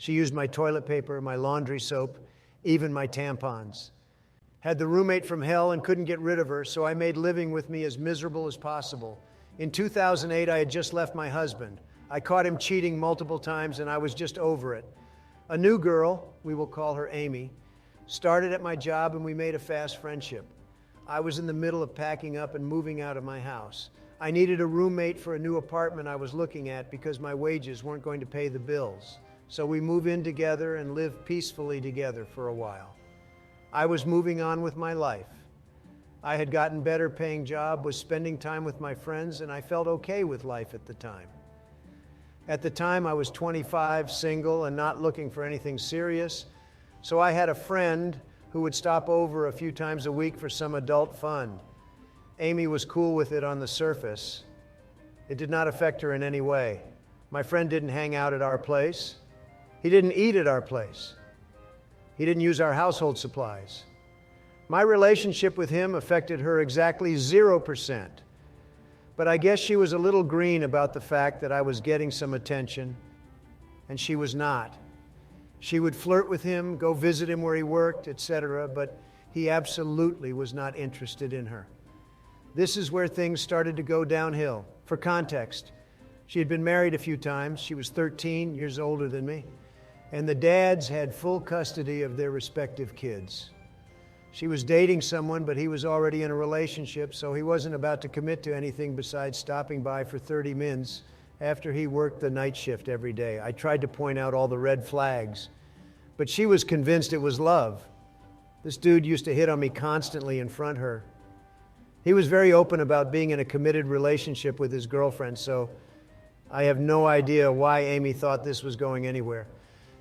She used my toilet paper, my laundry soap, even my tampons. Had the roommate from hell and couldn't get rid of her, so I made living with me as miserable as possible. In 2008, I had just left my husband. I caught him cheating multiple times and I was just over it. A new girl, we will call her Amy, started at my job and we made a fast friendship. I was in the middle of packing up and moving out of my house. I needed a roommate for a new apartment I was looking at because my wages weren't going to pay the bills. So we moved in together and lived peacefully together for a while. I was moving on with my life. I had gotten better paying job, was spending time with my friends, and I felt okay with life at the time. At the time, I was 25, single, and not looking for anything serious. So I had a friend who would stop over a few times a week for some adult fun. Amy was cool with it on the surface. It did not affect her in any way. My friend didn't hang out at our place. He didn't eat at our place. He didn't use our household supplies. My relationship with him affected her exactly 0%. But I guess she was a little green about the fact that I was getting some attention, and she was not. She would flirt with him, go visit him where he worked, etc., but he absolutely was not interested in her. This is where things started to go downhill. For context, she had been married a few times. She was 13 years older than me, and the dads had full custody of their respective kids. She was dating someone, but he was already in a relationship, so he wasn't about to commit to anything besides stopping by for 30 minutes after he worked the night shift every day. I tried to point out all the red flags, but she was convinced it was love. This dude used to hit on me constantly in front of her. He was very open about being in a committed relationship with his girlfriend, so I have no idea why Amy thought this was going anywhere.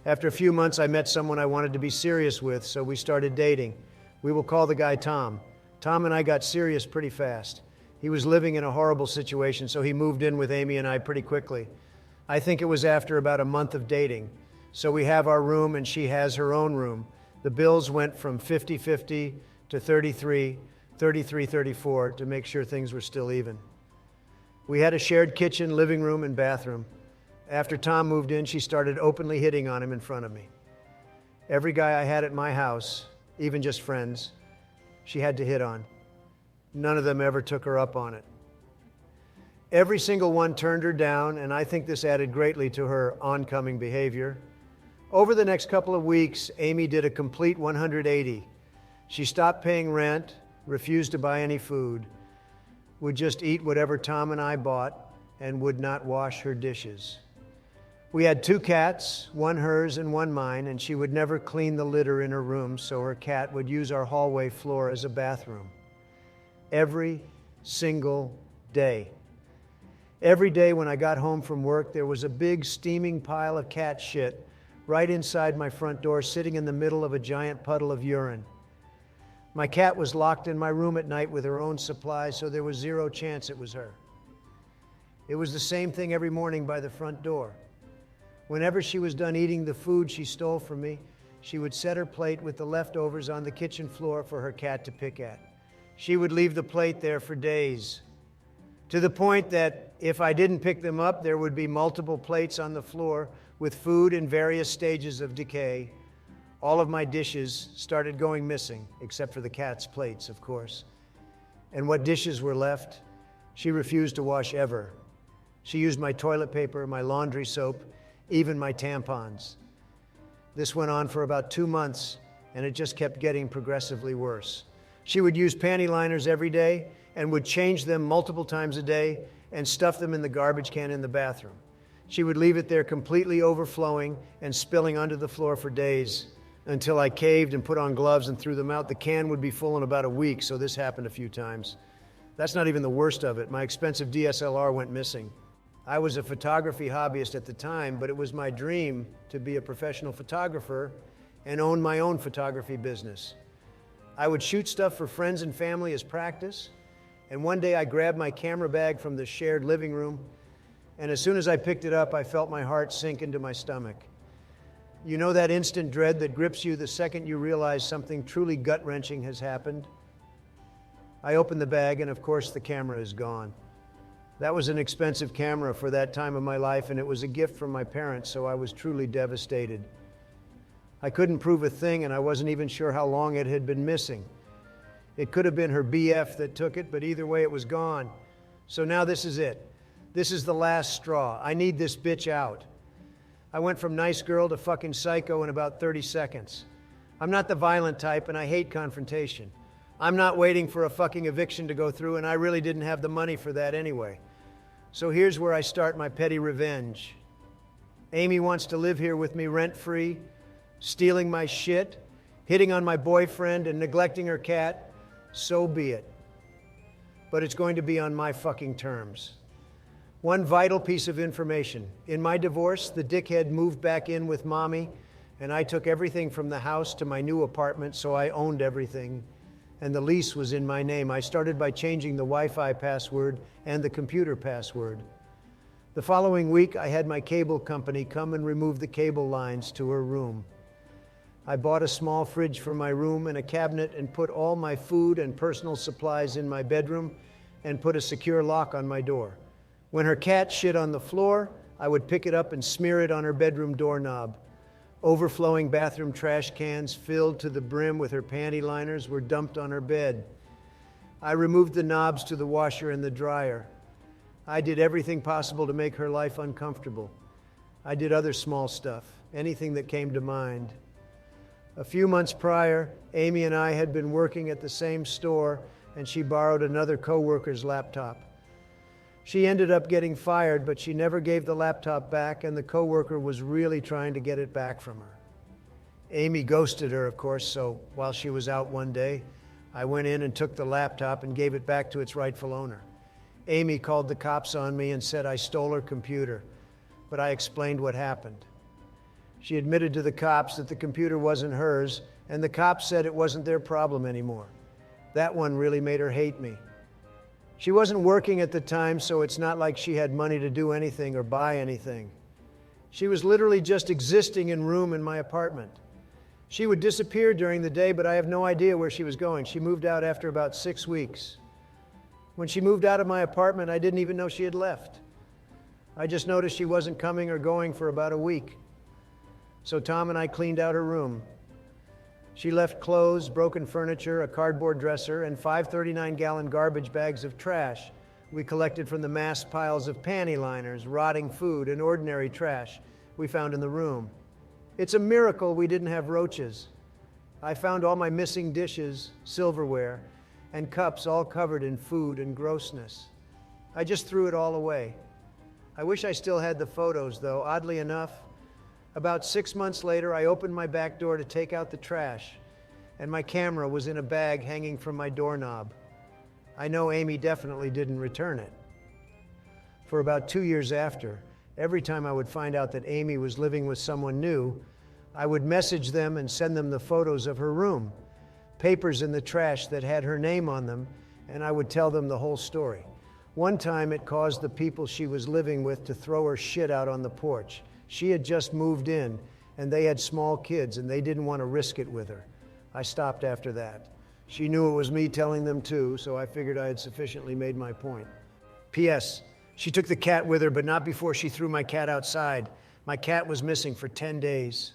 After a few months, I met someone I wanted to be serious with, so we started dating. We will call the guy Tom. Tom and I got serious pretty fast. He was living in a horrible situation, so he moved in with Amy and I pretty quickly. I think it was after about a month of dating. So we have our room and she has her own room. The bills went from 50-50 to 33-34 to make sure things were still even. We had a shared kitchen, living room, and bathroom. After Tom moved in, she started openly hitting on him in front of me. Every guy I had at my house, even just friends, she had to hit on. None of them ever took her up on it. Every single one turned her down, and I think this added greatly to her oncoming behavior. Over the next couple of weeks, Amy did a complete 180. She stopped paying rent, refused to buy any food, would just eat whatever Tom and I bought, and would not wash her dishes. We had 2 cats, one hers and one mine, and she would never clean the litter in her room, so her cat would use our hallway floor as a bathroom. Every single day. Every day when I got home from work, there was a big steaming pile of cat shit right inside my front door, sitting in the middle of a giant puddle of urine. My cat was locked in my room at night with her own supplies, so there was 0 chance it was her. It was the same thing every morning by the front door. Whenever she was done eating the food she stole from me, she would set her plate with the leftovers on the kitchen floor for her cat to pick at. She would leave the plate there for days, to the point that if I didn't pick them up, there would be multiple plates on the floor with food in various stages of decay. All of my dishes started going missing, except for the cat's plates, of course. And what dishes were left, she refused to wash ever. She used my toilet paper, my laundry soap, even my tampons. This went on for about 2 months, and it just kept getting progressively worse. She would use panty liners every day and would change them multiple times a day and stuff them in the garbage can in the bathroom. She would leave it there completely overflowing and spilling onto the floor for days until I caved and put on gloves and threw them out. The can would be full in about a week, so this happened a few times. That's not even the worst of it. My expensive DSLR went missing. I was a photography hobbyist at the time, but it was my dream to be a professional photographer and own my own photography business. I would shoot stuff for friends and family as practice, and one day I grabbed my camera bag from the shared living room, and as soon as I picked it up, I felt my heart sink into my stomach. You know that instant dread that grips you the second you realize something truly gut-wrenching has happened? I opened the bag, and of course the camera is gone. That was an expensive camera for that time of my life, and it was a gift from my parents, so I was truly devastated. I couldn't prove a thing, and I wasn't even sure how long it had been missing. It could have been her BF that took it, but either way it was gone. So now this is it. This is the last straw. I need this bitch out. I went from nice girl to fucking psycho in about 30 seconds. I'm not the violent type, and I hate confrontation. I'm not waiting for a fucking eviction to go through, and I really didn't have the money for that anyway. So here's where I start my petty revenge. Amy wants to live here with me rent-free, stealing my shit, hitting on my boyfriend, and neglecting her cat. So be it. But it's going to be on my fucking terms. One vital piece of information. In my divorce, the dickhead moved back in with mommy, and I took everything from the house to my new apartment, so I owned everything, and the lease was in my name. I started by changing the Wi-Fi password and the computer password. The following week, I had my cable company come and remove the cable lines to her room. I bought a small fridge for my room and a cabinet and put all my food and personal supplies in my bedroom and put a secure lock on my door. When her cat shit on the floor, I would pick it up and smear it on her bedroom doorknob. Overflowing bathroom trash cans filled to the brim with her panty liners were dumped on her bed. I removed the knobs to the washer and the dryer. I did everything possible to make her life uncomfortable. I did other small stuff, anything that came to mind. A few months prior, Amy and I had been working at the same store, and she borrowed another coworker's laptop. She ended up getting fired, but she never gave the laptop back, and the coworker was really trying to get it back from her. Amy ghosted her, of course, so while she was out one day, I went in and took the laptop and gave it back to its rightful owner. Amy called the cops on me and said I stole her computer, but I explained what happened. She admitted to the cops that the computer wasn't hers, and the cops said it wasn't their problem anymore. That one really made her hate me. She wasn't working at the time, so it's not like she had money to do anything or buy anything. She was literally just existing in room in my apartment. She would disappear during the day, but I have no idea where she was going. She moved out after about 6 weeks. When she moved out of my apartment, I didn't even know she had left. I just noticed she wasn't coming or going for about a week. So Tom and I cleaned out her room. She left clothes, broken furniture, a cardboard dresser, and 5 39-gallon garbage bags of trash we collected from the mass piles of panty liners, rotting food, and ordinary trash we found in the room. It's a miracle we didn't have roaches. I found all my missing dishes, silverware, and cups all covered in food and grossness. I just threw it all away. I wish I still had the photos, though. Oddly enough, about 6 months later, I opened my back door to take out the trash, and my camera was in a bag hanging from my doorknob. I know Amy definitely didn't return it. For about 2 years after, every time I would find out that Amy was living with someone new, I would message them and send them the photos of her room, papers in the trash that had her name on them, and I would tell them the whole story. One time it caused the people she was living with to throw her shit out on the porch. She had just moved in, and they had small kids, and they didn't want to risk it with her. I stopped after that. She knew it was me telling them too, so I figured I had sufficiently made my point. P.S. She took the cat with her, but not before she threw my cat outside. My cat was missing for 10 days.